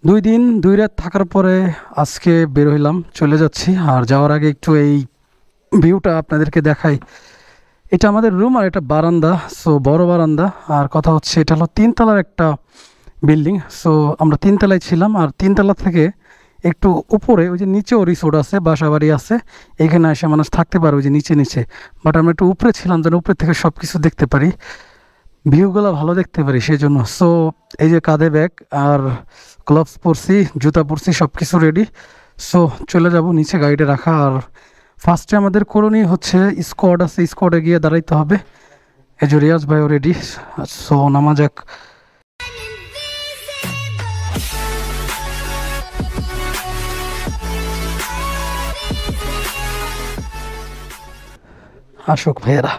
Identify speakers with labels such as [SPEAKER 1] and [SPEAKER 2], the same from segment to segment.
[SPEAKER 1] 2 দিন 2 রাত থাকার পরে আজকে বের হইলাম, চলে যাচ্ছি। আর যাওয়ার আগে একটু এই ভিউটা আপনাদেরকে দেখাই। এটা আমাদের রুম আর এটা বারান্দা, সো বড় বারান্দা। আর কথা হচ্ছে এটা হলো 3 তলার একটা বিল্ডিং। সো আমরা 3 তলায় ছিলাম, আর 3 তলা থেকে একটু উপরে ওই যে নিচেও রিসোর্ট আছে, বাসা বাড়ি আছে, এখানে এসে মানুষ থাকতে পারে ওই যে নিচে নিচে। বাট আমরা একটু উপরে ছিলাম যেন উপরে থেকে সব কিছু দেখতে পারি, ভিউগুলো ভালো দেখতে পারি সেই জন্য। সো এই যে কাঁধে ব্যাগ আর গ্লাভস পরছি, জুতা পরছি, সব কিছু রেডি। সো চলে যাব নিচে গাড়িতে রাখা। আর ফার্স্টে আমাদের করণীয় হচ্ছে স্কোয়াড আছে, স্কোয়াডে গিয়ে দাঁড়াইতে হবে। এই যে রিয়াজ ভাইও রেডি, সো নামা যাক। আসুক ভাইয়েরা।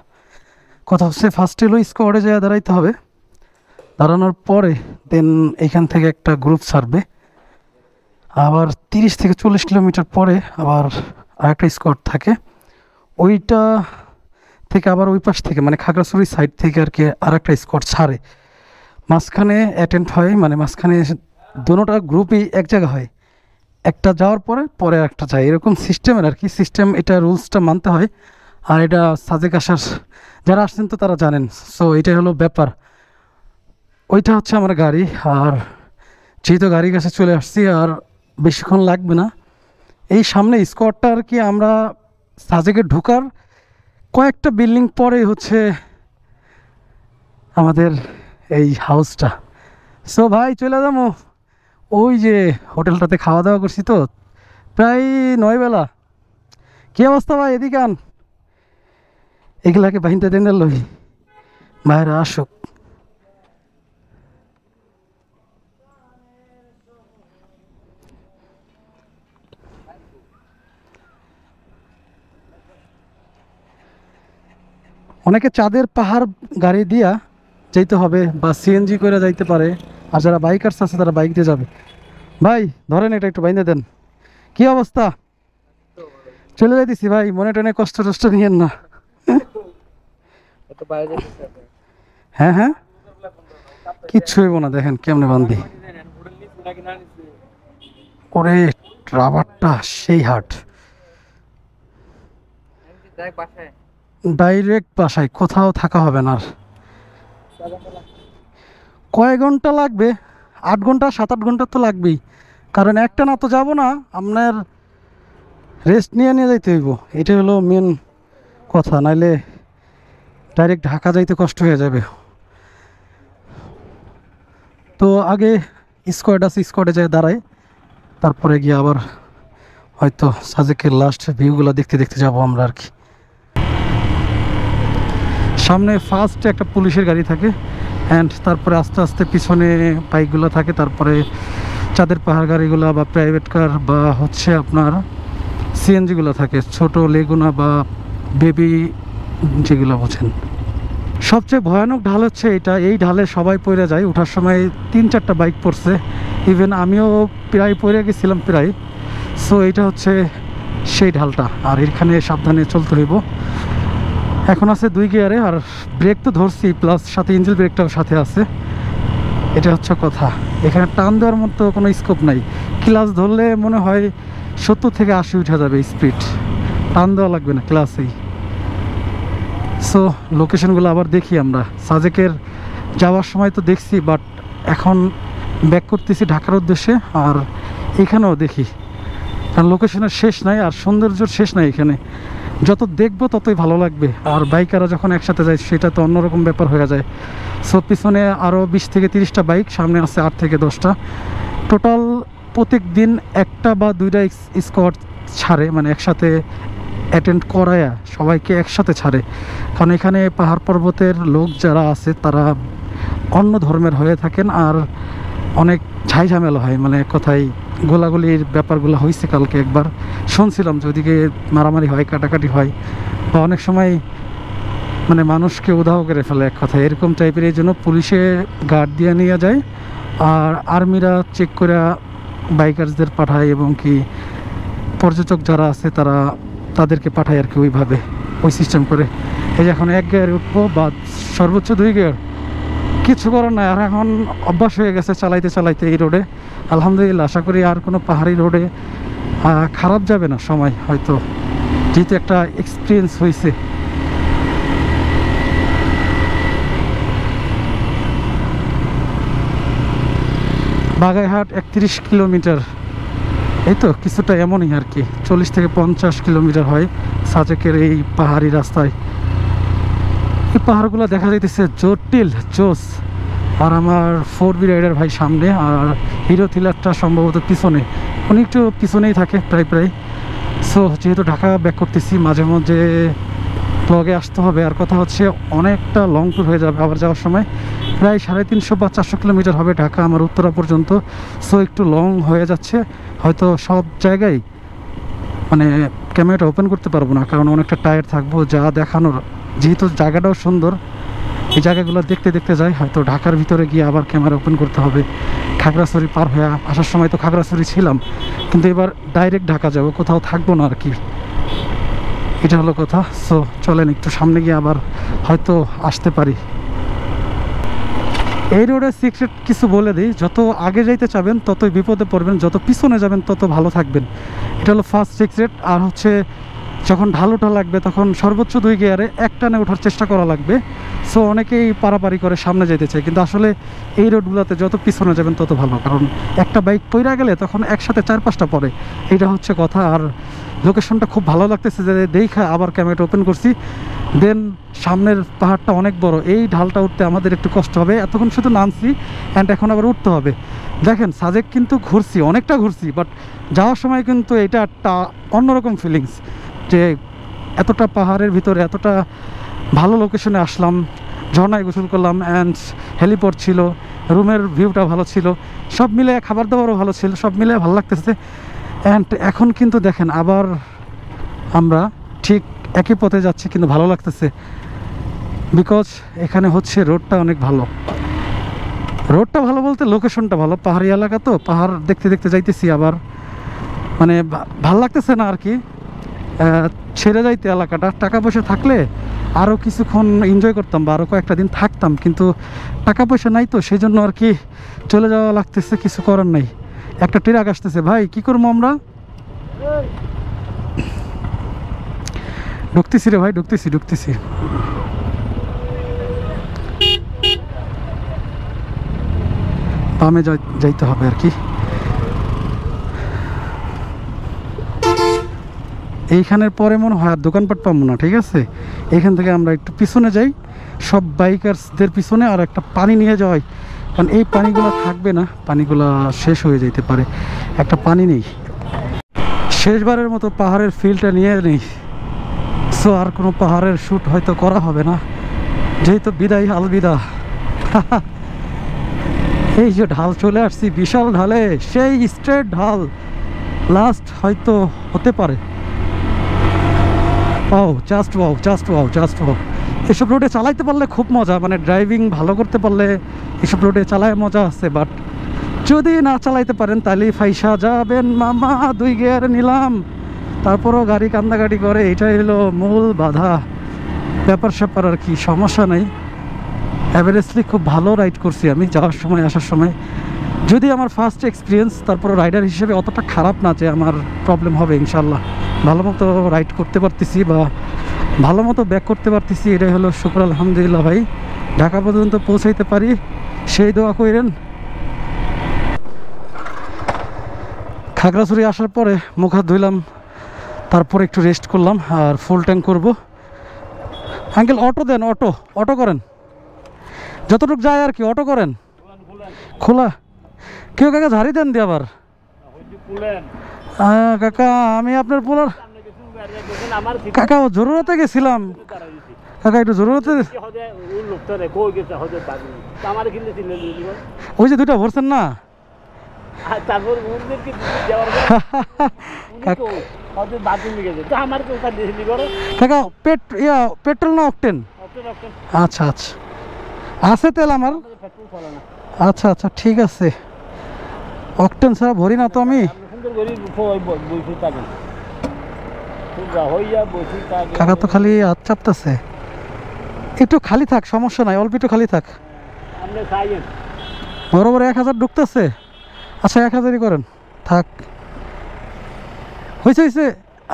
[SPEAKER 1] কথা হচ্ছে ফার্স্ট এলো স্কোয়াডে যায় দাঁড়াইতে হবে, দাঁড়ানোর পরে দেন এখান থেকে একটা গ্রুপ ছাড়বে। আবার 30 থেকে 40 কিলোমিটার পরে আবার আরেকটা স্কোয়াড থাকে, ওইটা থেকে আবার ওই পাশ থেকে মানে খাগড়াছড়ি সাইড থেকে আর কি আরেকটা স্কোয়াড ছাড়ে। মাঝখানে অ্যাটেন্ড হয়, মানে মাঝখানে দুটোটা গ্রুপই এক জায়গা হয়, একটা যাওয়ার পরে পরে একটা যায়, এরকম সিস্টেমের আর কি। সিস্টেম, এটা রুলসটা মানতে হয়। আর এটা সাজেক আসার যারা আসছেন তো তারা জানেন। সো এটাই হলো ব্যাপার। ওইটা হচ্ছে আমার গাড়ি। আর যেহেতু গাড়ির কাছে চলে আসছি আর বেশিক্ষণ লাগবে না, এই সামনে স্কোয়াডটা আর কি আমরা সাজেকে ঢোকার কয়েকটা বিল্ডিং পরে হচ্ছে আমাদের এই হাউসটা। সো ভাই চলে যাবো, ওই যে হোটেলটাতে খাওয়া দাওয়া করছি তো প্রায় 9 বেলা। কী অবস্থা ভাই, এদিকে আন, এগুলাকে বাহিনতে দেন লই, ভাইরা আসুক। অনেকে চাঁদের পাহাড় গাড়ি দিয়া যাইতে হবে বা সিএনজি করে যাইতে পারে, আর যারা বাইকার্স আছে তারা বাইক দিয়ে যাবে। ভাই ধরেন এটা একটু বাইন্দে দেন। কি অবস্থা? চলে যাইতেছি ভাই, মনে টনে কষ্ট টষ্ট নিয়েন না। হ্যাঁ হ্যাঁ, কিচ্ছু হইব না, দেখেন কেমনে বান্ধি করে রাবারটা সেই হাট। ডাইরেক্ট বাসায়, কোথাও থাকা হবে না। আর কয়েক ঘন্টা লাগবে, 8 ঘন্টা 7-8 ঘন্টা তো লাগবেই, কারণ একটা না তো যাব না, আপনার রেস্ট নিয়ে নিয়ে যাইতে হইব, এটা হলো মেন কথা। নাইলে ডাইরেক্ট ঢাকা যাইতে কষ্ট হয়ে যাবে। তো আগে স্কোয়াড আছে, স্কোয়াডে যায় দাঁড়ায়, তারপরে গিয়ে আবার হয়তো সাজেকের লাস্ট ভিউগুলো দেখতে দেখতে যাবো আমরা আর কি। সামনে ফার্স্ট একটা পুলিশের গাড়ি থাকে, অ্যান্ড তারপরে আস্তে আস্তে পিছনে বাইকগুলো থাকে, তারপরে চাঁদের পাহাড় গাড়িগুলো বা প্রাইভেট কার বা হচ্ছে আপনার সিএনজিগুলো থাকে, ছোট লেগুনা বা বেবি যেগুলো বোঝেন। সবচেয়ে ভয়ানক ঢাল হচ্ছে এটা, এই ঢালে সবাই পড়ে যায়। ওঠার সময় 3-4টা বাইক পড়ছে, ইভেন আমিও প্রায় পড়ে গেছিলাম প্রায়। সো এইটা হচ্ছে সেই ঢালটা, আর এখানে সাবধানে চলতে হইব। এখন আছে 2 গিয়ারে, আর ব্রেক তো ধরছি, প্লাস সাথে ইঞ্জিন ব্রেকটাও সাথে আছে। এটা হচ্ছে কথা, এখানে টান দেওয়ার মতো কোনো স্কোপ নাই। ক্লাস ধরলে মনে হয় 70 থেকে 80 উঠে যাবে স্পিড, টান দেওয়া লাগবে না ক্লাসেই। সো লোকেশনগুলো আবার দেখি আমরা। সাজেকের যাওয়ার সময় তো দেখছি, বাট এখন ব্যাক করতেছি ঢাকার উদ্দেশ্যে। আর এখানেও দেখি, কারণ লোকেশনের শেষ নাই আর সৌন্দর্যের শেষ নাই এখানে, যত দেখবো ততই ভালো লাগবে। আর বাইকাররা যখন একসাথে যায় সেটা তো অন্যরকম ব্যাপার হয়ে যায়। সো পিছনে আরও 20 থেকে 30টা বাইক, সামনে আছে 8 থেকে 10টা। টোটাল প্রত্যেক দিন 1টা বা 2টা স্কোয়াড ছাড়ে, মানে একসাথে অ্যাটেন্ড করায়া সবাইকে একসাথে ছাড়ে। কারণ এখানে পাহাড় পর্বতের লোক যারা আছে তারা অন্য ধর্মের হয়ে থাকেন, আর অনেক ঝামেলা হয়, মানে কোথায় গোলাগুলির ব্যাপারগুলো হয়েছে কালকে একবার শুনছিলাম যে ওদিকে মারামারি হয়, কাটাকাটি হয়, বা অনেক সময় মানে মানুষকে উধাও করে ফেলে এক কথা, এরকম টাইপের। এই জন্য পুলিশে গার্ড দিয়ে নিয়ে যায়, আর আর্মিরা চেক করে বাইকার্সদের পাঠায়, এবং কি পর্যটক যারা আছে তারা তাদেরকে পাঠায় আর কি, ওইভাবে ওই সিস্টেম করে। এই যে এখন 1 গিয়ারে উঠবো বা সর্বোচ্চ 2 গিয়ার, কিছু করার নাই। আর এখন অভ্যাস হয়ে গেছে চালাইতে চালাইতে এই রোডে, আলহামদুলিল্লাহ, আশা করি আর কোনো পাহাড়ি রোডে খারাপ যাবে না সময়, হয়তো যেহেতু একটা এক্সপিরিয়েন্স হয়েছে। বাগাইহাট 31 কিলোমিটার, এই তো কিছুটা এমনই আর কি, 40 থেকে 50 কিলোমিটার হয় সাজেকের এই পাহাড়ি রাস্তায়। এই পাহাড়গুলো দেখা যাইতেছে জটিল জোস। আর আমার 4B রাইডার ভাই সামনে, আর হিরো থ্রিলারটা সম্ভবত পিছনে, উনি একটু পিছনেই থাকে প্রায়। সো যেহেতু ঢাকা ব্যাক করতেছি, মাঝে মাঝে ব্লগে আসতে হবে। আর কথা হচ্ছে অনেকটা লং ট্যুর হয়ে যাবে আবার যাওয়ার সময়, প্রায় 350 বা 400 কিলোমিটার হবে ঢাকা আমার উত্তরা পর্যন্ত। সো একটু লং হয়ে যাচ্ছে, হয়তো সব জায়গায় মানে ক্যামেরাটা ওপেন করতে পারবো না, কারণ অনেকটা টায়ার্ড থাকবো। যা দেখানোর, যেহেতু জায়গাটাও সুন্দর, এই জায়গাগুলো দেখতে দেখতে যাই, হয়তো ঢাকার ভিতরে গিয়ে আবার ক্যামেরা ওপেন করতে হবে। খাগড়াছড়ি পার হয়ে আসার সময় তো খাগড়াছড়ি ছিলাম, কিন্তু এবার ডাইরেক্ট ঢাকা যাব, কোথাও থাকবো না আর কি, এটা হলো কথা। সো চলেন একটু সামনে গিয়ে আবার হয়তো আসতে পারি। এই রোডের সিক্রেট কিছু বলে দিই, যত আগে যাইতে চাবেন ততই বিপদে পড়বেন, যত পিছনে যাবেন তত ভালো থাকবেন, এটা হলো ফার্স্ট সিক্রেট। আর হচ্ছে যখন ঢালুটা লাগবে তখন সর্বোচ্চ 2 গিয়ারে একটানে ওঠার চেষ্টা করা লাগবে। সো অনেকেই পারাপারি করে সামনে যেতে চায়, কিন্তু আসলে এই রোডগুলোতে যত পিছনে যাবেন তত ভালো, কারণ একটা বাইক পইরা গেলে তখন একসাথে 4-5টা পড়ে, এইটা হচ্ছে কথা। আর লোকেশনটা খুব ভালো লাগতেছে, যে দেখা আবার ক্যামেরাটা ওপেন করছি। দেন সামনের পাহাড়টা অনেক বড়, এই ঢালটা উঠতে আমাদের একটু কষ্ট হবে, এতক্ষণ শুধু নামছি অ্যান্ড এখন আবার উঠতে হবে। দেখেন সাজেক কিন্তু ঘুরছি, অনেকটা ঘুরছি, বাট যাওয়ার সময় কিন্তু এটা একটা অন্যরকম ফিলিংস, যে এতটা পাহাড়ের ভিতরে এতটা ভালো লোকেশনে আসলাম, ঝর্ণায় গোসল করলাম অ্যান্ড হেলিপড ছিল, রুমের ভিউটা ভালো ছিল, সব মিলে খাবার দাবারও ভালো ছিল, সব মিলে ভালো লাগতেছে। অ্যান্ড এখন কিন্তু দেখেন আবার আমরা ঠিক একই পথে যাচ্ছি, কিন্তু ভালো লাগতেছে, বিকজ এখানে হচ্ছে রোডটা অনেক ভালো। রোডটা ভালো বলতে লোকেশনটা ভালো, পাহাড়ি এলাকা তো, পাহাড় দেখতে দেখতে যাইতেছি, আবার মানে ভালো লাগতেছে না আর কি, ছেড়ে যাইতে এলাকাটা। টাকা পয়সা থাকলে আরও কিছুক্ষণ এনজয় করতাম বা আরও কয়েকটা দিন থাকতাম, কিন্তু টাকা পয়সা নাই তো, সেই জন্য আর কি চলে যাওয়া লাগতেছে, কিছু করার নাই। একটা ট্রাক আসতেছে, ভাই কি করবো আমরা? ঢুকতেছি রে ভাই, ঢুকতেছি। বামে যাইতে হবে আর কি। এইখানের পরে মনে হয় আর দোকানপাট পাবো না, ঠিক আছে, এখান থেকে আমরা একটু পিছনে যাই, সব বাইকার্সদের পিছনে, আর একটা পানি নিয়ে যাওয়াই, কারণ এই পানিগুলো থাকবে না, পানিগুলো শেষ হয়ে যেতে পারে, একটা পানি নেই। শেষবারের মতো পাহাড়ের ফিলটা নিয়ে নেই। সো আর কোনো পাহাড়ের শ্যুট হয়তো করা হবে না, যেহেতু বিদায় আলবিদা। এই যে ঢাল চলে আসছি, বিশাল ঢালে, সেই স্ট্রেট ঢাল, লাস্ট হয়তো হতে পারে। Wow, just wow. এসব রোডে চালাইতে পারলে খুব মজা, মানে ড্রাইভিং ভালো করতে পারলে এসব রোডে চালায় মজা আছে, বাট যদি না চালাইতে পারেন তাহলে ফাইসা যাবেন মামা। 2 গিয়ারে নিলাম, তারপরও গাড়ি কান্দাকাটি করে, এটাই হলো মূল বাধা। ব্যাপার স্যাপার আর কি, সমস্যা নেই। অ্যাভারেজলি খুব ভালো রাইড করছি আমি যাওয়ার সময় আসার সময়, যদি আমার ফার্স্ট এক্সপিরিয়েন্স, তারপর রাইডার হিসেবে অতটা খারাপ না যে আমার প্রবলেম হবে। ইনশাল্লাহ ভালো মতো রাইড করতে পারতেছি বা ভালো মতো ব্যাক করতে পারতেছি, এটাই হলো শুকর আলহামদুলিল্লাহ ভাই। ঢাকা পর্যন্ত পৌঁছাইতে পারি সেই দোয়া কইরেন। খাগড়াছড়ি আসার পরে মুখ হাত ধুইলাম, তারপর একটু রেস্ট করলাম, আর ফুল ট্যাঙ্ক করব। আঙ্কেল অটো দেন, অটো করেন, যতটুকু যায় আর কি, অটো করেন। খোলা কেউ কাকা ঝাড়ি দেন দিয়ে আবার। কাকা আমি আপনার পোলার কাকা জরুরতে গেছিলাম, কাকা একটু জরুরতে, ওই যে 2টা ভরছেন না, কাকা পেট্রোল না অকটেন? আচ্ছা আছে তেল আমার, আচ্ছা ঠিক আছে, অকটেন ছাড়া ভরি না তো আমি। কাকা তো খালি হাত চাপতেছে, একটু খালি থাক, সমস্যা নাই, অল্প একটু খালি থাক। বড় 1000 ঢুকতেছে, আচ্ছা 1000ই করেন, থাক। হয়েছে হয়েছে,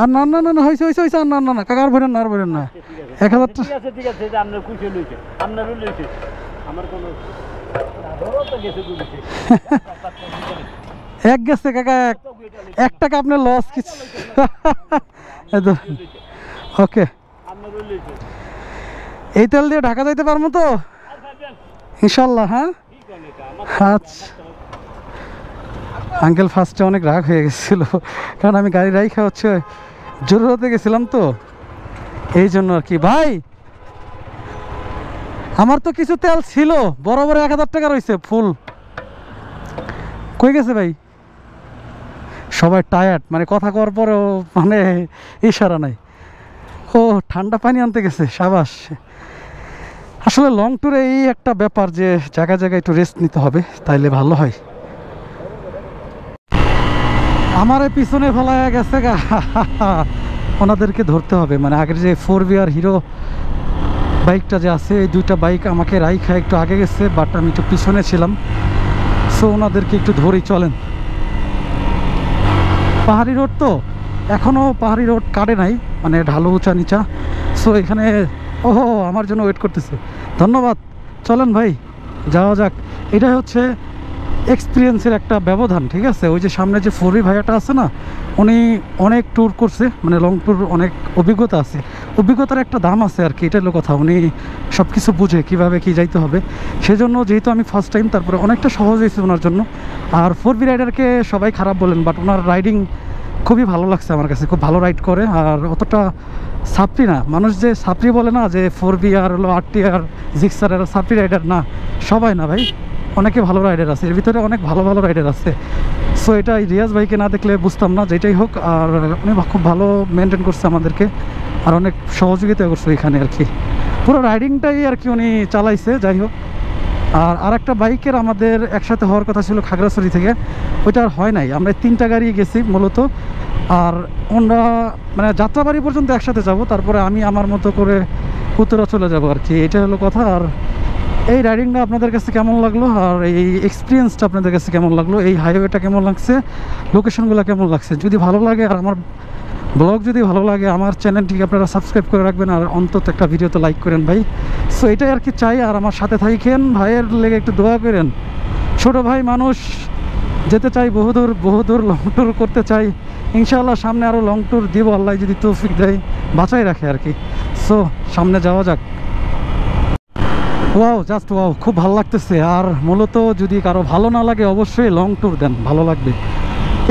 [SPEAKER 1] আর না না না না, হয়েছে হয়েছে হয়েছে, আর না না না কাকা, আর ভরেন না, আর ভরেন না। 1000
[SPEAKER 2] ঠিক আছে ঠিক আছে, এটা আপনার খুশি লইছে, আপনারও লইছে, আমার কোনো ধরো তো গেছে দুদিকে
[SPEAKER 1] এক গেছে কাকা, 1 টাকা আপনার লস কিছু। ওকে,
[SPEAKER 2] আপনারও লইছে।
[SPEAKER 1] এই তেল দিয়ে ঢাকা যাইতে পারবো তো ইনশাল্লাহ? হ্যাঁ
[SPEAKER 2] ঠিক আছে, এটা আমার
[SPEAKER 1] আচ্ছা। আঙ্কেল ফার্স্টে অনেক রাগ হয়ে গেছিল, কারণ আমি গাড়ি রাইখা হচ্ছে জরুরতে গেছিলাম তো, এই জন্য আর কি। ভাই আমার তো কিছু তেল ছিল, বরাবর 1000 টাকা রয়েছে ফুল। কই গেছে ভাই? সবাই টায়ার্ড, মানে কথা কওয়ার পরেও মানে ইশারা নাই। ও ঠান্ডা পানি আনতে গেছে, সাবাস। আসলে লং ট্যুরে এই একটা ব্যাপার যে জায়গায় জায়গায় একটু রেস্ট নিতে হবে, তাইলে ভালো হয়। আমার পিছনে ফেলায় গেছে গা, ওনাদেরকে ধরতে হবে। মানে আগের যে 4VR হিরো বাইকটা যে আছে, এই 2টা বাইক আমাকে রাইখা একটু আগে গেছে, বাট আমি একটু পিছনে ছিলাম, সো ওনাদেরকে একটু ধরেই চলেন। পাহাড়ি রোড তো, এখনও পাহাড়ি রোড কাটে নাই, মানে ঢালু উঁচা নিচা। সো এখানে ওহো আমার জন্য ওয়েট করতেছে, ধন্যবাদ। চলেন ভাই যাওয়া যাক। এটাই হচ্ছে এক্সপিরিয়েন্সের একটা ব্যবধান, ঠিক আছে? ওই যে সামনে যে 4V ভাইয়াটা আছে না, উনি অনেক ট্যুর করছে, মানে লং ট্যুর, অনেক অভিজ্ঞতা আছে। অভিজ্ঞতার একটা দাম আছে আর কি, এটাই হলো কথা। উনি সব কিছু বুঝে কীভাবে কী যাইতে হবে, সেজন্য যেহেতু আমি ফার্স্ট টাইম, তারপরে অনেকটা সহজ হয়েছে ওনার জন্য। আর 4V রাইডারকে সবাই খারাপ বলেন, বাট ওনার রাইডিং খুবই ভালো লাগছে আমার কাছে, খুব ভালো রাইড করে। আর অতটা সাপড়ি না, মানুষ যে সাপড়ি বলে না, যে 4V আর হলো RTR জিক্সার এরা সাপড়ি রাইডার না, সবাই না ভাই, অনেকে ভালো রাইডার আছে, এর ভিতরে অনেক ভালো ভালো রাইডার আছে। সো এটা রিয়াজ ভাইকে না দেখলে বুঝতাম না, যেটাই হোক। আর উনি খুব ভালো মেনটেন করছে আমাদেরকে, আর অনেক সহযোগিতা করছে এখানে আর কি। পুরো রাইডিংটাই আর কি উনি চালাইছে, যাই হোক। আর একটা বাইকের আমাদের একসাথে হওয়ার কথা ছিল খাগড়াছড়ি থেকে, ওইটা আর হয় নাই। আমরা 3টা গাড়ি গেছি মূলত, আর আমরা মানে যাত্রাবাড়ি পর্যন্ত একসাথে যাব, তারপরে আমি আমার মতো করে উত্তরা চলে যাব আর কি, এটা হলো কথা। আর এই রাইডিংটা আপনাদের কাছে কেমন লাগলো, আর এই এক্সপিরিয়েন্সটা আপনাদের কাছে কেমন লাগলো, এই হাইওয়েটা কেমন লাগছে, লোকেশনগুলো কেমন লাগছে, যদি ভালো লাগে আর আমার ব্লগ যদি ভালো লাগে, আমার চ্যানেলটিকে আপনারা সাবস্ক্রাইব করে রাখবেন, আর অন্তত একটা ভিডিওতে লাইক করেন ভাই। সো এটাই আর কি চাই। আর আমার সাথে থাকেন, ভাইয়ের লেগে একটু দোয়া করেন। ছোট ভাই মানুষ, যেতে চাই বহুদূর বহুদূর, লং ট্যুর করতে চাই ইনশাআল্লাহ। সামনে আরও লং ট্যুর দিব, আল্লাহ যদি তৌফিক দেয়, বাঁচাই রাখে আর কি। সো সামনে যাওয়া যাক। ওয়াও, জাস্ট ওয়াও, খুব ভালো লাগতেছে। আর মূলত যদি কারো ভালো না লাগে, অবশ্যই লং ট্যুর দেন, ভালো লাগবে।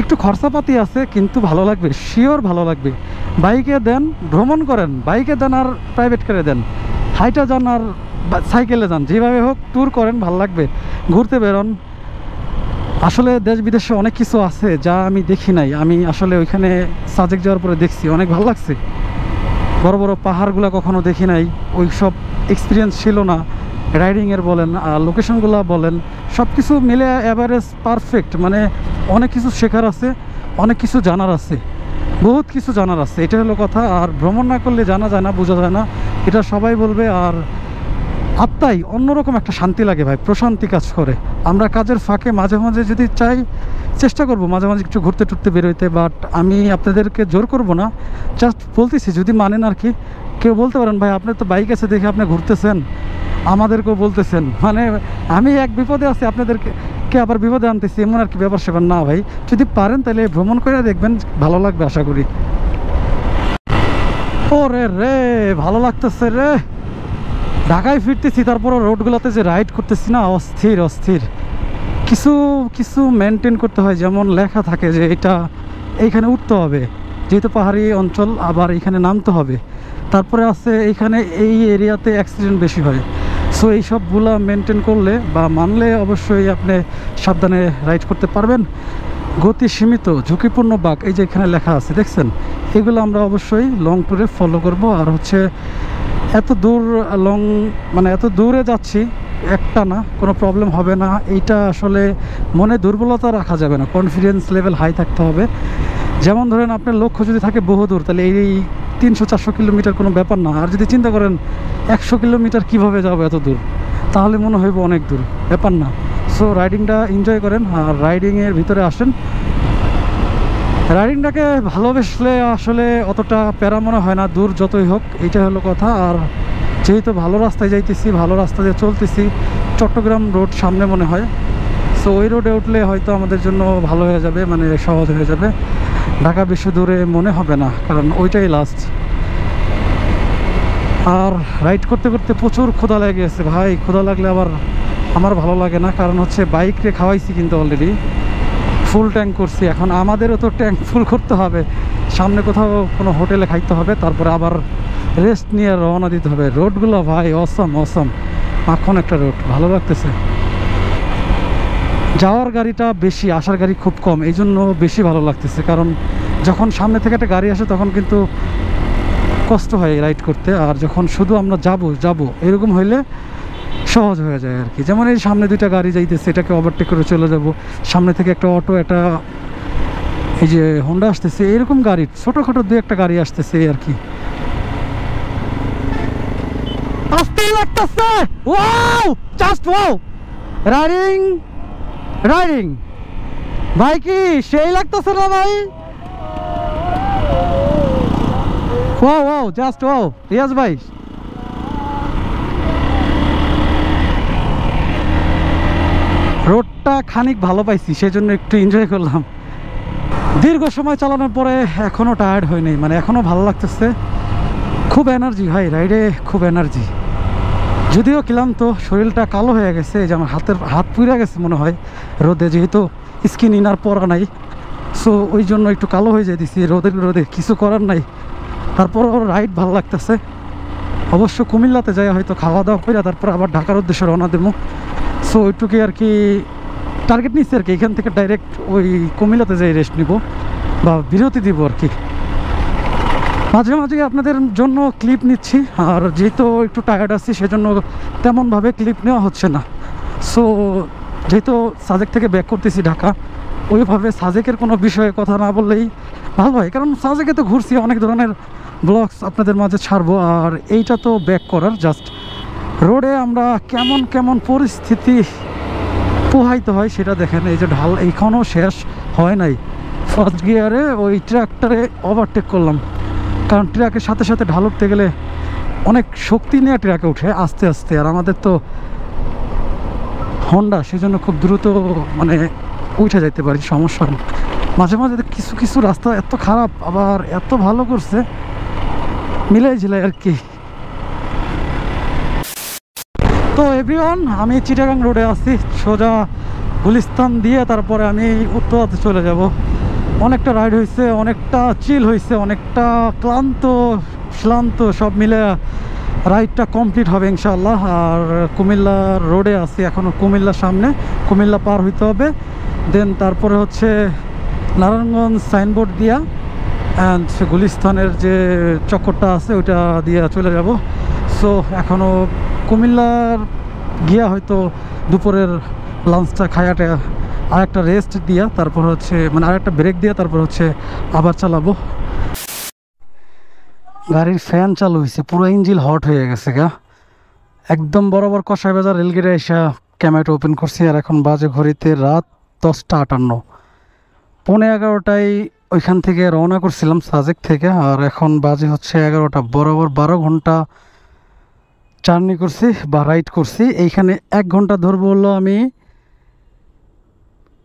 [SPEAKER 1] একটু খরচাপাতি আছে, কিন্তু ভালো লাগবে, শিওর ভালো লাগবে। বাইকে দেন, ভ্রমণ করেন, বাইকে দেন আর প্রাইভেট কারে দেন, হাইটা যান আর সাইকেলে যান, যেভাবে হোক ট্যুর করেন, ভালো লাগবে। ঘুরতে বেরোন। আসলে দেশ বিদেশে অনেক কিছু আছে যা আমি দেখি নাই, আমি আসলে ওইখানে সাজেক যাওয়ার পরে দেখছি, অনেক ভালো লাগছে। বড় বড় পাহাড়গুলো কখনো দেখি নাই, ওই সব এক্সপিরিয়েন্স ছিল না। রাইডিংয়ের বলেন আর লোকেশনগুলো বলেন, সব কিছু মিলে অ্যাভারেজ পারফেক্ট। মানে অনেক কিছু শেখার আছে, অনেক কিছু জানার আছে, বহুত কিছু জানার আছে, এটা হলো কথা। আর ভ্রমণ না করলে জানা যায় না, বোঝা যায় না, এটা সবাই বলবে। আর আত্মাই অন্যরকম একটা শান্তি লাগে ভাই, প্রশান্তি কাজ করে। আমরা কাজের ফাঁকে মাঝে মাঝে যদি চাই, চেষ্টা করব মাঝে মাঝে একটু ঘুরতে টুরতে বেরোইতে, বাট আমি আপনাদেরকে জোর করব না, জাস্ট বলতেছি যদি মানেন আর কি। কেউ বলতে পারেন ভাই আপনার তো বাইক আছে দেখে আপনি ঘুরতেছেন, আমাদেরকেও বলতেছেন, মানে আমি এক বিপদে আছি আপনাদেরকে আবার বিপদে আনতেছি, এমন আর কি ব্যাপার সেবার না ভাই। যদি পারেন তাহলে ভ্রমণ করে দেখবেন, ভালো লাগবে আশা করি। ওরে রে, ভালো লাগতেছে রে, ঢাকায় ফিরতেছি, তারপর রোডগুলোতে যে রাইড করতেছি না, অস্থির অস্থির। কিছু কিছু মেনটেন করতে হয়, যেমন লেখা থাকে যে এটা এইখানে উঠতে হবে, যেহেতু পাহাড়ি অঞ্চল, আবার এইখানে নামতে হবে। তারপরে আছে এইখানে এই এরিয়াতে অ্যাক্সিডেন্ট বেশি হয়। সো এইসবগুলো মেনটেন করলে বা মানলে অবশ্যই আপনি সাবধানে রাইড করতে পারবেন। গতি সীমিত, ঝুঁকিপূর্ণ বাঁক, এই যে এখানে লেখা আছে দেখছেন, এগুলো আমরা অবশ্যই লং ট্যুরে ফলো করব। আর হচ্ছে এত দূর লং, মানে এত দূরে যাচ্ছি একটা না, কোনো প্রবলেম হবে না, এইটা আসলে মনে দুর্বলতা রাখা যাবে না, কনফিডেন্স লেভেল হাই থাকতে হবে। যেমন ধরেন আপনার লক্ষ্য যদি থাকে বহুদূর, তাহলে এই 300-400 কিলোমিটার কোনো ব্যাপার না। আর যদি চিন্তা করেন 100 কিলোমিটার কীভাবে যাবো এত দূর, তাহলে মনে হইব অনেক দূর, ব্যাপার না। সো সো রাইডিংটা এনজয় করেন আর রাইডিংয়ের ভিতরে আসেন। রাইডিংটাকে ভালোবেসলে আসলে অতটা প্যারা মনে হয় না, দূর যতই হোক, এইটা হলো কথা। আর যেহেতু ভালো রাস্তায় যাইতেছি, ভালো রাস্তা দিয়ে চলতেছি, চট্টগ্রাম রোড সামনে মনে হয়, সো ওই রোডে উঠলে হয়তো আমাদের জন্য ভালো হয়ে যাবে, মানে সহজ হয়ে যাবে। ঢাকা বেশি দূরে মনে হবে না, কারণ ওইটাই লাস্ট। আর রাইড করতে করতে প্রচুর ক্ষুধা লেগে গেছে ভাই। ক্ষুধা লাগলে আবার আমার ভালো লাগে না, কারণ হচ্ছে বাইকরে খাওয়াইছি কিন্তু অলরেডি, ফুল ট্যাঙ্ক করছি। এখন আমাদেরও তো ট্যাঙ্ক ফুল করতে হবে, সামনে কোথাও কোনো হোটেলে খাইতে হবে, তারপরে আবার রেস্ট নিয়ে রওনা দিতে হবে। রোডগুলো ভাই অসম অসম, মাখন একটা রোড, ভালো লাগতেছে। যাওয়ার গাড়িটা বেশি, আসার গাড়ি খুব কম, এই জন্য বেশি ভালো লাগতেছে। কারণ যখন সামনে থেকে একটা গাড়ি আসে তখন কিন্তু কষ্ট হয় রাইড করতে, আর যখন শুধু আমরা যাব এরকম হইলে সহজ হয়ে যায় আর কি। যেমন এই সামনে দুইটা গাড়ি যাইতেছে, এটাকে ওভারটেক করে চলে যাব, সামনে থেকে একটা অটো, একটা এই যে হোন্ডা আসতেছে, এরকম গাড়ি ছোটোখাটো দুই একটা গাড়ি আসতেছে আর কি। আস্তে লাগতেছে, wow just wow, riding riding ভাই, কি সেই লাগতেছে না ভাই? Wow wow just wow Riyaz ভাই। রোডটা খানিক ভালো পাইছি, সেজন্য একটু এনজয় করলাম। দীর্ঘ সময় চালানোর পরে এখনও টায়ার্ড হয়নি, মানে এখনও ভালো লাগতেছে। খুব এনার্জি ভাই, রাইডে খুব এনার্জি। যদিও ক্লান্ত, শরীরটা কালো হয়ে গেছে, যে আমার হাত পুড়ে গেছে মনে হয় রোদে, যেহেতু স্কিন ইনার পরা নাই, সো ওই জন্য একটু কালো হয়ে যাইতেছি রোদে, কিছু করার নাই। তারপর রাইড ভালো লাগতেছে। অবশ্য কুমিল্লাতে যাই হয়তো খাওয়া দাওয়া করে তারপর আবার ঢাকার উদ্দেশ্যে রওনা দেবো। সো ওইটুকুই আর কি টার্গেট নিচ্ছি আর কি, এখান থেকে ডাইরেক্ট ওই কুমিল্লাতে যাই রেস্ট নিব বা বিরতি দিব আর কি। মাঝে মাঝে আপনাদের জন্য ক্লিপ নিচ্ছি, আর যেহেতু একটু টায়ার্ড আছি সেজন্য তেমনভাবে ক্লিপ নেওয়া হচ্ছে না। সো যেহেতু সাজেক থেকে ব্যাক করতেছি ঢাকা, ওইভাবে সাজেকের কোনো বিষয়ে কথা না বললেই ভালো হয়, কারণ সাজেকে তো ঘুরছি, অনেক ধরনের ব্লগস আপনাদের মাঝে ছাড়বো। আর এইটা তো ব্যাক করার জাস্ট, রোডে আমরা কেমন কেমন পরিস্থিতি পোহাইতে হয় সেটা দেখেন। এই যে ঢাল এইখানেও শেষ হয় নাই, ফার্স্ট গিয়ারে ওই ট্রাকটারে ওভারটেক করলাম, কারণ ট্রাকের সাথে সাথে ঢাল উঠতে গেলে অনেক শক্তি নিয়ে ট্রাকে উঠে আস্তে আস্তে, আর আমাদের তো হন্ডা, সেজন্য খুব দ্রুত মানে উঠে যাইতে পারি, সমস্যা নেই। মাঝে মাঝে কিছু কিছু রাস্তা এত খারাপ, আবার এত ভালো করছে, মিলাই ঝিলাই আর কি। তো এভরিওয়ান, আমি চিটাগাং রোডে আছি, সোজা গুলিস্তান দিয়ে তারপরে আমি উত্তরাতে চলে যাব। অনেকটা রাইড হয়েছে, অনেকটা চিল হয়েছে, অনেকটা ক্লান্ত সব মিলে রাইডটা কমপ্লিট হবে ইনশাআল্লাহ। আর কুমিল্লা রোডে আছি এখনও, কুমিল্লার সামনে, কুমিল্লা পার হইতে হবে, দেন তারপরে হচ্ছে নারায়ণগঞ্জ সাইনবোর্ড দিয়া অ্যান্ড গুলিস্তানের যে চক্করটা আছে ওইটা দিয়ে চলে যাব। সো এখনও কুমিল্লার গিয়া হয়তো দুপুরের লাঞ্চটা খায়াটা আরেকটা রেস্ট দিয়া তারপর হচ্ছে, মানে আরেকটা ব্রেক দিয়া তারপর হচ্ছে আবার চালাবো। গাড়ির ফ্যান চালু হয়েছে, পুরো ইঞ্জিন হট হয়ে গেছে গা, একদম বরাবর কষাই বাজার রেলগেটে এসে ক্যামেরাটা ওপেন করছি। আর এখন বাজে ঘড়িতে রাত 10:58, 11:30টায় ওইখান থেকে রওনা করছিলাম সাজেক থেকে, আর এখন বাজে হচ্ছে 11টা। বরাবর 12 ঘন্টা জার্নি করছি বা রাইড করছি। এইখানে 1 ঘন্টা ধরবো হলো আমি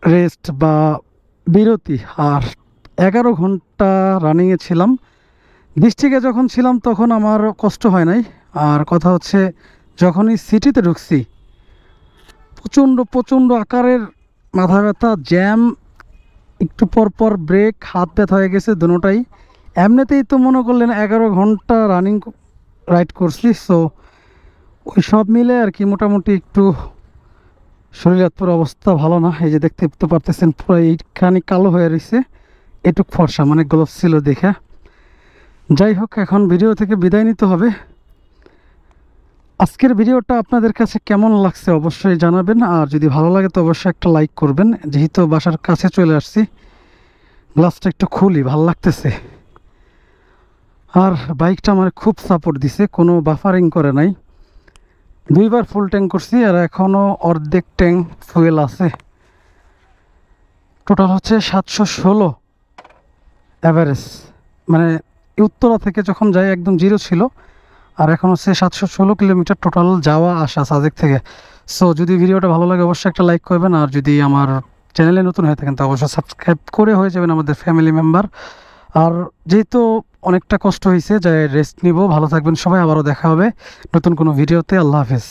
[SPEAKER 1] রেস্ট বা বিরতি, আর 11 ঘন্টা রানিংয়ে ছিলাম। ডিস্ট্রিক্টে যখন ছিলাম তখন আমার কষ্ট হয় নাই, আর কথা হচ্ছে যখনই সিটিতে ঢুকছি প্রচণ্ড আকারের মাথা ব্যথা, জ্যাম, একটু পর ব্রেক, হাত ব্যথা হয়ে গেছে দুটোটাই। এমনিতেই তো মনে করলেন 11 ঘন্টা রানিং রাইড করছি, সো ওই সব মিলে আর কি মোটামুটি একটু শরীরের পুরো অবস্থা ভালো না। এই যে দেখতে তো পারতেছেন পুরো এইখানি কালো হয়ে রয়েছে, এটুক ফর্সা, মানে গ্লোভস ছিল দেখে। যাই হোক, এখন ভিডিও থেকে বিদায় নিতে হবে। আজকের ভিডিওটা আপনাদের কাছে কেমন লাগছে অবশ্যই জানাবেন, আর যদি ভালো লাগে তো অবশ্যই একটা লাইক করবেন। যেহেতু বাসার কাছে চলে আসছি, গ্লাসটা একটু খুলি, ভালো লাগতেছে। আর বাইকটা আমার খুব সাপোর্ট দিছে, কোনো বাফারিং করে নাই, 2বার ফুল ট্যাঙ্ক করছি আর এখনও অর্ধেক ট্যাঙ্ক ফুয়েল আছে। টোটাল হচ্ছে 716 অ্যাভারেজ, মানে উত্তরা থেকে যখন যাই একদম জিরো ছিল, আর এখন হচ্ছে 716 কিলোমিটার টোটাল যাওয়া আসা সাজেক থেকে। সো যদি ভিডিওটা ভালো লাগে অবশ্যই একটা লাইক করবেন, আর যদি আমার চ্যানেলে নতুন হয়ে থাকেন তো অবশ্যই সাবস্ক্রাইব করে হয়ে যাবেন আমাদের ফ্যামিলি মেম্বার। আর যেহেতু অনেকটা কষ্ট হয়েছে, যাই রেস্ট নিব। ভালো থাকবেন সবাই, আবারও দেখা হবে নতুন কোনো ভিডিওতে। আল্লাহ হাফেজ।